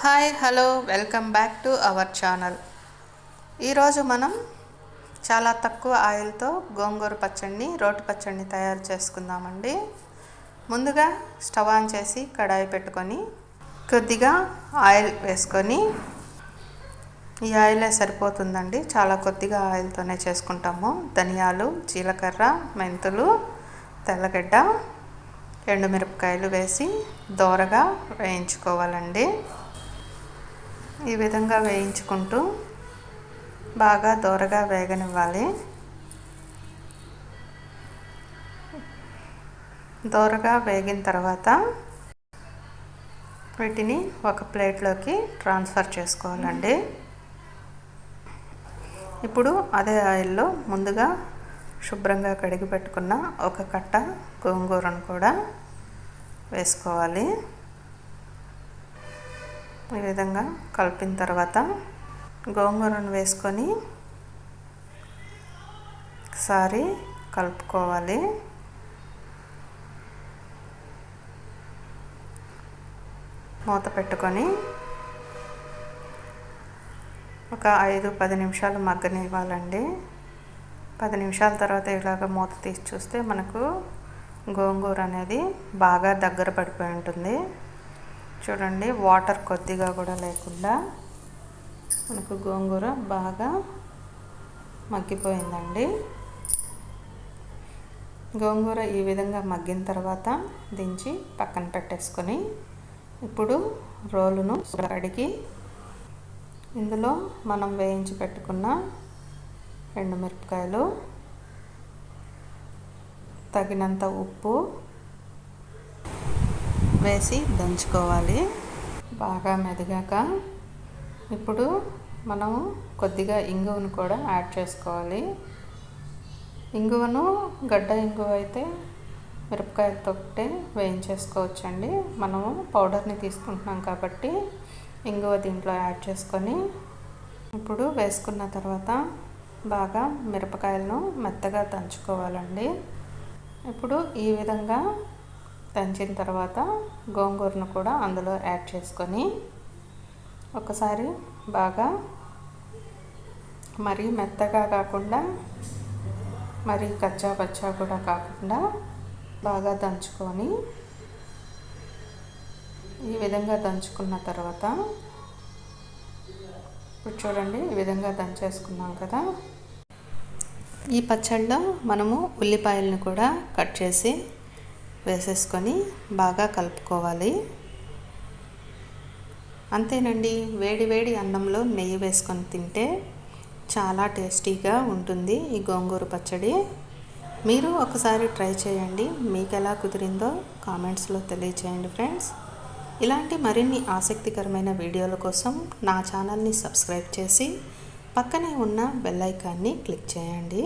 Hi hello welcome back to our channel. ఈరోజు మనం చాలా తక్కువ ఆయిల్తో గోంగూర పచ్చడిని రోటి పచ్చడిని తయారు చేసుకుందామండి. ముందుగా స్టవ్ ఆన్ చేసి కడాయి పెట్టుకొని కొద్దిగా ఆయిల్ వేసుకొని, ఈ ఆయిలే సరిపోతుందండి, చాలా కొద్దిగా ఆయిల్తోనే చేసుకుంటాము. ధనియాలు, జీలకర్ర, మెంతులు, తెల్లగడ్డ, ఎండుమిరపకాయలు వేసి దోరగా వేయించుకోవాలండి. ఈ విధంగా వేయించుకుంటూ బాగా దోరగా వేగనివ్వాలి. దోరగా వేగిన తర్వాత వీటిని ఒక ప్లేట్లోకి ట్రాన్స్ఫర్ చేసుకోవాలండి. ఇప్పుడు అదే ఆయిల్లో ముందుగా శుభ్రంగా కడిగి పెట్టుకున్న ఒక కట్ట గోంగూరను కూడా వేసుకోవాలి. ఈ విధంగా కలిపిన తర్వాత గోంగూరను వేసుకొని ఒకసారి కలుపుకోవాలి. మూత పెట్టుకొని ఒక 5-10 నిమిషాలు మగ్గనివ్వాలండి. 10 నిమిషాల తర్వాత ఇలాగ మూత తీసి చూస్తే మనకు గోంగూర అనేది బాగా దగ్గర పడిపోయి ఉంటుంది. చూడండి, వాటర్ కొద్దిగా కూడా లేకుండా మనకు గోంగూర బాగా మగ్గిపోయిందండి. గోంగూర ఈ విధంగా మగ్గిన తర్వాత దించి పక్కన పెట్టేసుకొని ఇప్పుడు రోలును కడిగి ఇందులో మనం వేయించి పెట్టుకున్న ఎండుమిరపకాయలు, తగినంత ఉప్పు వేసి దంచుకోవాలి. బాగా మెదిగాక ఇప్పుడు మనము కొద్దిగా ఇంగువను కూడా యాడ్ చేసుకోవాలి. ఇంగువను గడ్డ ఇంగువ అయితే మిరపకాయలతోటే వేయించేసుకోవచ్చండి. మనము పౌడర్ని తీసుకుంటున్నాం కాబట్టి ఇంగువ దీంట్లో యాడ్ చేసుకొని ఇప్పుడు వేసుకున్న తర్వాత బాగా మిరపకాయలను మెత్తగా దంచుకోవాలండి. ఇప్పుడు ఈ విధంగా దంచిన తర్వాత గోంగూరను కూడా అందులో యాడ్ చేసుకొని ఒకసారి బాగా మరీ మెత్తగా కాకుండా మరీ కచ్చా పచ్చా కూడా కాకుండా బాగా దంచుకొని ఈ విధంగా దంచుకున్న తర్వాత ఇప్పుడు చూడండి, ఈ విధంగా దంచేసుకున్నాం కదా. ఈ పచ్చడిలో మనము ఉల్లిపాయలను కూడా కట్ చేసి వేసేసుకొని బాగా కలుపుకోవాలి. అంతేనండి, వేడి వేడి అన్నంలో నెయ్యి వేసుకొని తింటే చాలా టేస్టీగా ఉంటుంది ఈ గోంగూర పచ్చడి. మీరు ఒకసారి ట్రై చేయండి. మీకు ఎలా కుదిరిందో కామెంట్స్లో తెలియచేయండి ఫ్రెండ్స్. ఇలాంటి మరిన్ని ఆసక్తికరమైన వీడియోల కోసం నా ఛానల్ని సబ్స్క్రైబ్ చేసి పక్కనే ఉన్న బెల్ ఐకాన్ని క్లిక్ చేయండి.